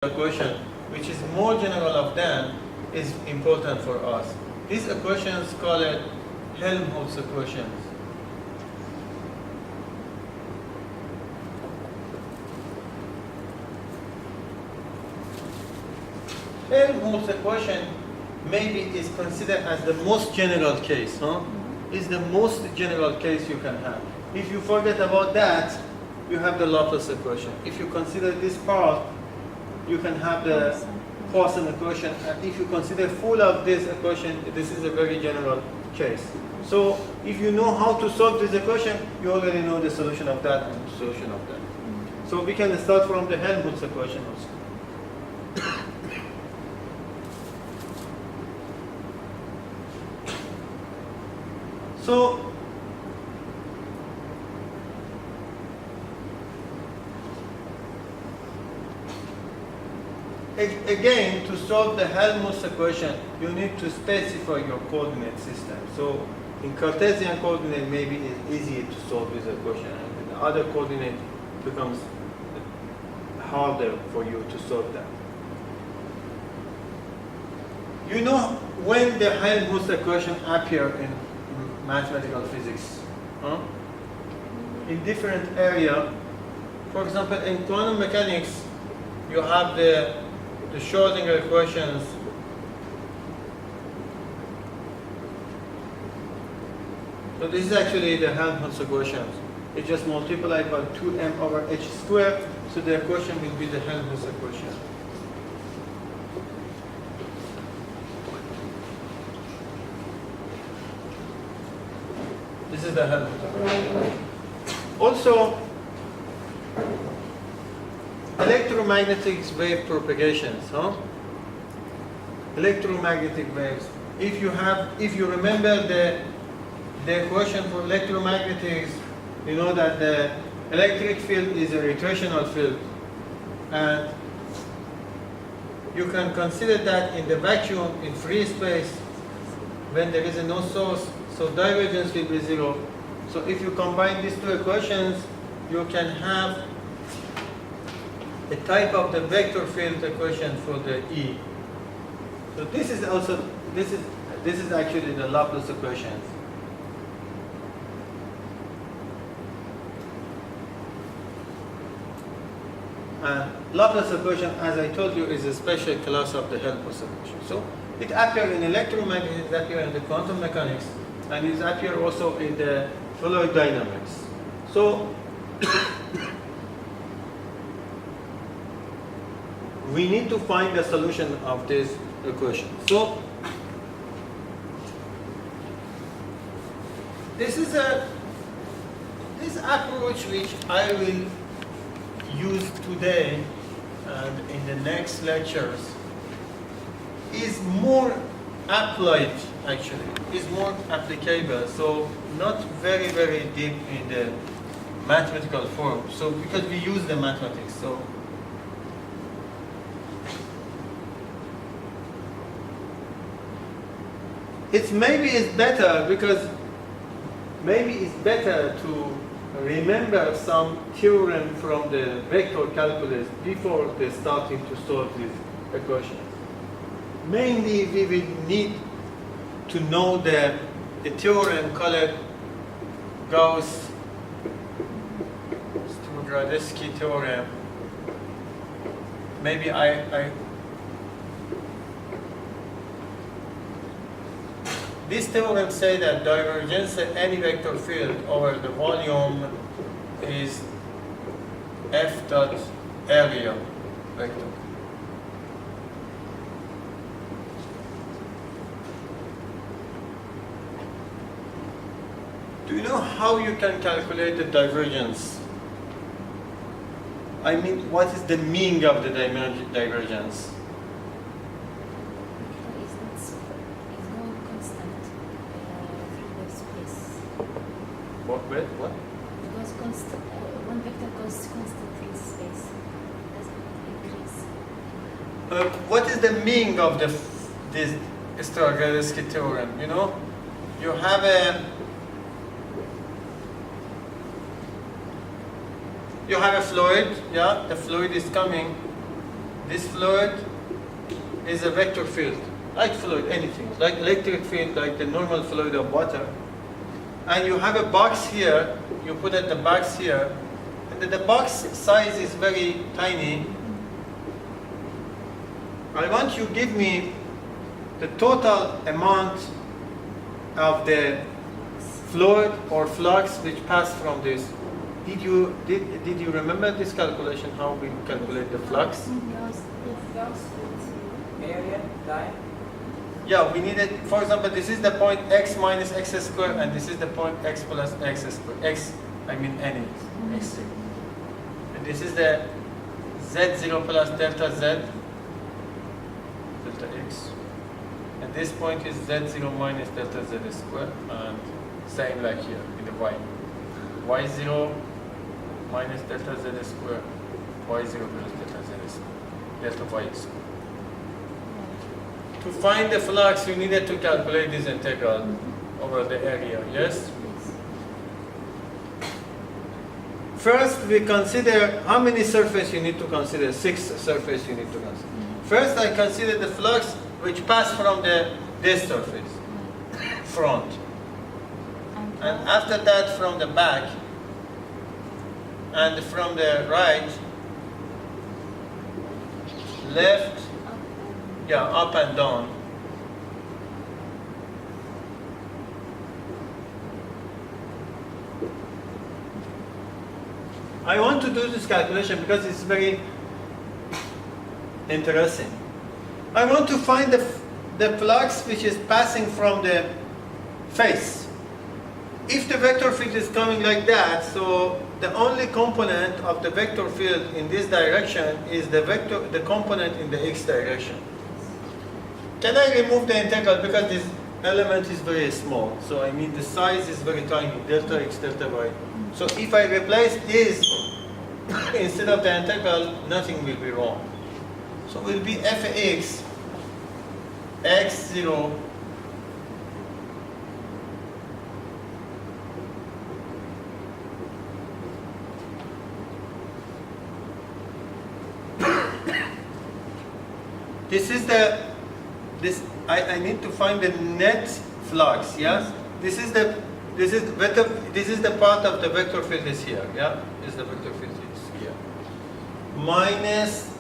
equation, which is more general of them, is important for us. These equations call it Helmholtz equations. Helmholtz equation maybe is considered as the most general case, huh? Is the most general case you can have. If you forget about that, you have the Laplace equation. If you consider this part, you can have the Poisson equation. And if you consider full of this equation, this is a very general case. So if you know how to solve this equation, you already know the solution of that and the solution of that. So we can start from the Helmholtz equation also. So again, to solve the Helmholtz equation, you need to specify your coordinate system. So in Cartesian coordinate, maybe it's easier to solve this equation, and the other coordinate becomes harder for you to solve that. You know when the Helmholtz equation appear in mathematical physics? Huh? In different area. For example, in quantum mechanics, you have the Schrödinger equations. So this is actually the Helmholtz equations. It's just multiplied by 2m over h squared. So the equation will be the Helmholtz equation. This is the Helmholtz equation. Also, electromagnetic wave propagations, huh? Electromagnetic waves. If you remember the equation for electromagnetics, you know that the electric field is a rotational field, and you can consider that in the vacuum, in free space, when there is no source, so divergence will be zero. So if you combine these two equations, you can have a type of the vector field equation for the E. So this is also this is actually the Laplace equations. And Laplace equation, as I told you, is a special class of the Helmholtz equation. So it appears in electromagnetic, it appears in the quantum mechanics, and it appears also in the fluid dynamics. So we need to find the solution of this equation. So this approach which I will use today and in the next lectures is more applied, actually, is more applicable. So not very, very deep in the mathematical form. So because we use the mathematics. So maybe it's better because maybe it's better to remember some theorem from the vector calculus before they starting to solve these equations. Mainly, we will need to know the theorem called Gauss-Strugarsky theorem. Maybe this theorem says that divergence of any vector field over the volume is f dot area vector. Do you know how you can calculate the divergence? I mean, what is the mean of the divergence? What? Because constant, one vector goes constant in space. Doesn't increase. What is the meaning of this Strugarsky theorem? You know, you have a fluid. Yeah, the fluid is coming This fluid is a vector field, like fluid, anything, like electric field, like the normal fluid of water. And you have a box here, you put it the box here, and the box size is very tiny. I want you to give me the total amount of the fluid or flux which passed from this. Did you remember this calculation, how we calculate the flux? Area, time. Yeah, we needed, for example, this is the point x minus x squared, and this is the point x plus x squared. X, I mean any, x. And this is the z0 plus delta z, delta x. And this point is z0 minus delta z squared, and same like here in the y. y0 minus delta z squared, y0 plus delta z squared, delta y squared. To find the flux, you needed to calculate this integral over the area, yes? First, we consider how many surface you need to consider. 6 surface you need to consider. First, I consider the flux which passed from this surface, front. And after that, from the back, and from the right, left, yeah, up and down. I want to do this calculation because it's very interesting. I want to find the flux which is passing from the face. If the vector field is coming like that, so the only component of the vector field in this direction is the component in the x direction. Can I remove the integral because this element is very small? So I mean the size is very tiny, delta x, delta y. So if I replace this instead of the integral, nothing will be wrong. So it will be fx x0 I need to find the net flux, yes? This is the part of the vector field is here, yeah? Is the vector field is here. Minus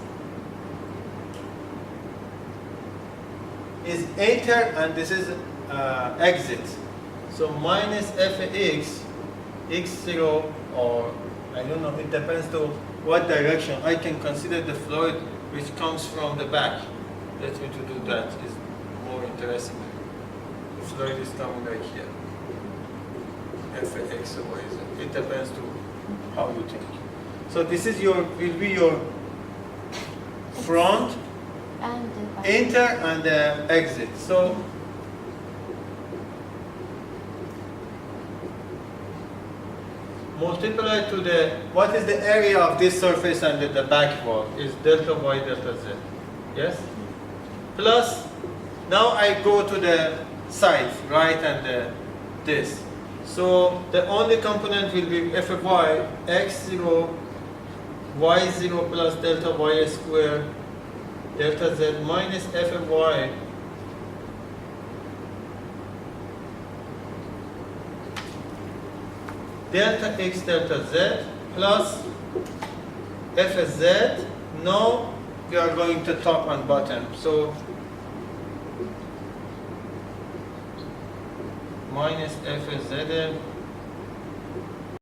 is enter and this is exit. So minus fx x0, or I don't know, it depends to what direction. I can consider the fluid which comes from the back. Let me to do that, is more interesting. The fluid is coming right here. Fx or y, it depends to how you think. So this is will be your front, And enter and exit. So multiply to what is the area of this surface and the back wall is delta y delta z, yes? Plus, now I go to the side, right, and this. So the only component will be f of y, x0, y0 plus delta y squared, delta z minus f of y delta x delta z plus f of z. Now we are going to top and bottom. So minus f of z